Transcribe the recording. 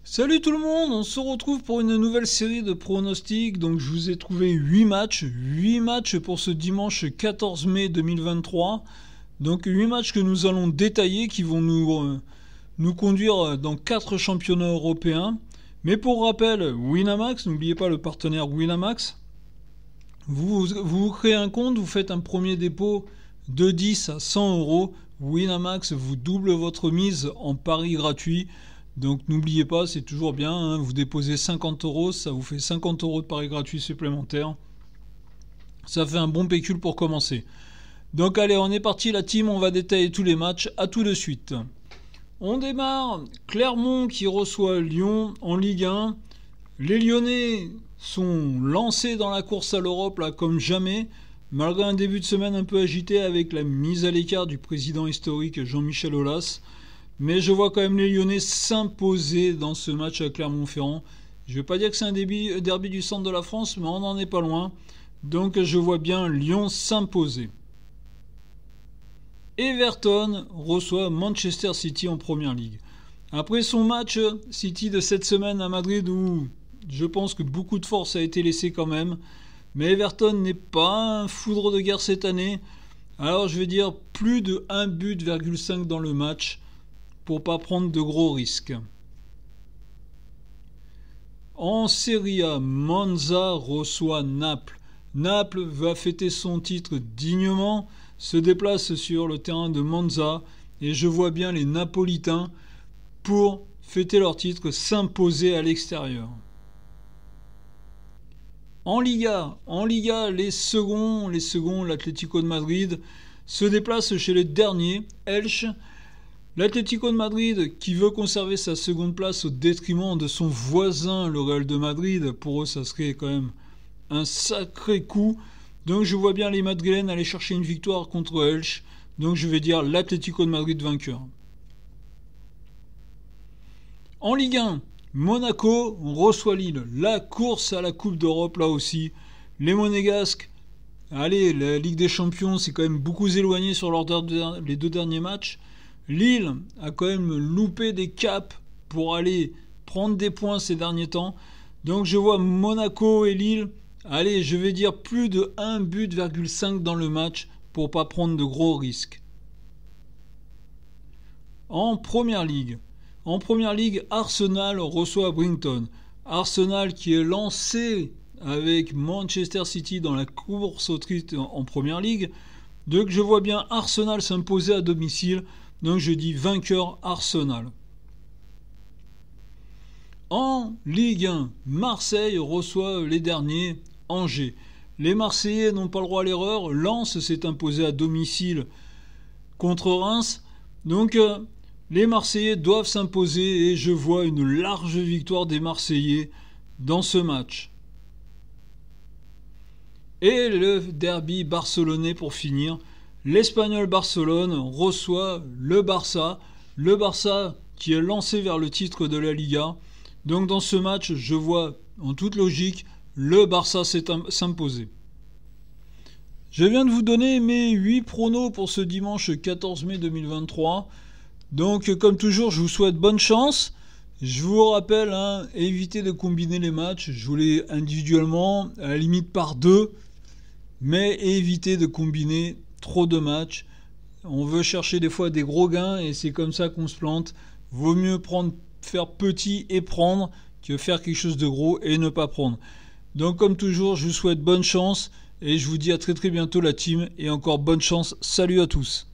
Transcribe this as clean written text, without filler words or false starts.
Salut tout le monde, on se retrouve pour une nouvelle série de pronostics. Donc je vous ai trouvé 8 matchs pour ce dimanche 14 mai 2023. Donc 8 matchs que nous allons détailler qui vont nous conduire dans 4 championnats européens. Mais pour rappel, Winamax, n'oubliez pas le partenaire Winamax. Vous créez un compte, vous faites un premier dépôt de 10 à 100 euros. Winamax vous double votre mise en pari gratuit. Donc n'oubliez pas, c'est toujours bien, hein, vous déposez 50 euros, ça vous fait 50 euros de paris gratuits supplémentaires. Ça fait un bon pécule pour commencer. Donc allez, on est parti la team, on va détailler tous les matchs, à tout de suite. On démarre, Clermont qui reçoit Lyon en Ligue 1. Les Lyonnais sont lancés dans la course à l'Europe là comme jamais, malgré un début de semaine un peu agité avec la mise à l'écart du président historique Jean-Michel Aulas. Mais je vois quand même les Lyonnais s'imposer dans ce match à Clermont-Ferrand. Je ne vais pas dire que c'est un derby du centre de la France, mais on n'en est pas loin. Donc je vois bien Lyon s'imposer. Everton reçoit Manchester City en Première Ligue. Après son match City de cette semaine à Madrid où je pense que beaucoup de force a été laissée quand même. Mais Everton n'est pas un foudre de guerre cette année. Alors je vais dire plus de 1,5 but dans le match, pour pas prendre de gros risques. En Serie A, Monza reçoit Naples. Naples va fêter son titre dignement, se déplace sur le terrain de Monza et je vois bien les Napolitains, pour fêter leur titre, s'imposer à l'extérieur. En Liga, les seconds, l'Atlético de Madrid se déplace chez le dernier, Elche. L'Atlético de Madrid qui veut conserver sa seconde place au détriment de son voisin, le Real de Madrid. Pour eux, ça serait quand même un sacré coup. Donc je vois bien les Madrilènes aller chercher une victoire contre Elche. Donc je vais dire l'Atlético de Madrid vainqueur. En Ligue 1, Monaco reçoit Lille. La course à la Coupe d'Europe là aussi. Les Monégasques, allez, la Ligue des Champions, c'est quand même beaucoup éloigné sur les 2 derniers matchs. Lille a quand même loupé des caps pour aller prendre des points ces derniers temps. Donc je vois Monaco et Lille, allez, je vais dire plus de 1,5 but dans le match pour pas prendre de gros risques. En Première Ligue, Arsenal reçoit Brighton. Arsenal qui est lancé avec Manchester City dans la course au titre en Première Ligue. Donc je vois bien Arsenal s'imposer à domicile. Donc je dis vainqueur Arsenal. En Ligue 1, Marseille reçoit les derniers, Angers. Les Marseillais n'ont pas le droit à l'erreur. Lens s'est imposé à domicile contre Reims. Donc les Marseillais doivent s'imposer et je vois une large victoire des Marseillais dans ce match. Et le derby barcelonais pour finir. L'Espagnol Barcelone reçoit le Barça. Le Barça qui est lancé vers le titre de la Liga. Donc dans ce match, je vois en toute logique le Barça s'imposer. Je viens de vous donner mes 8 pronos pour ce dimanche 14 mai 2023. Donc comme toujours, je vous souhaite bonne chance. Je vous rappelle, évitez de combiner les matchs. Jouez individuellement, à la limite par 2. Mais évitez de combiner trop de matchs. On veut chercher des fois des gros gains et c'est comme ça qu'on se plante. Vaut mieux faire petit et prendre que faire quelque chose de gros et ne pas prendre. Donc comme toujours, je vous souhaite bonne chance et je vous dis à très très bientôt la team et encore bonne chance. Salut à tous.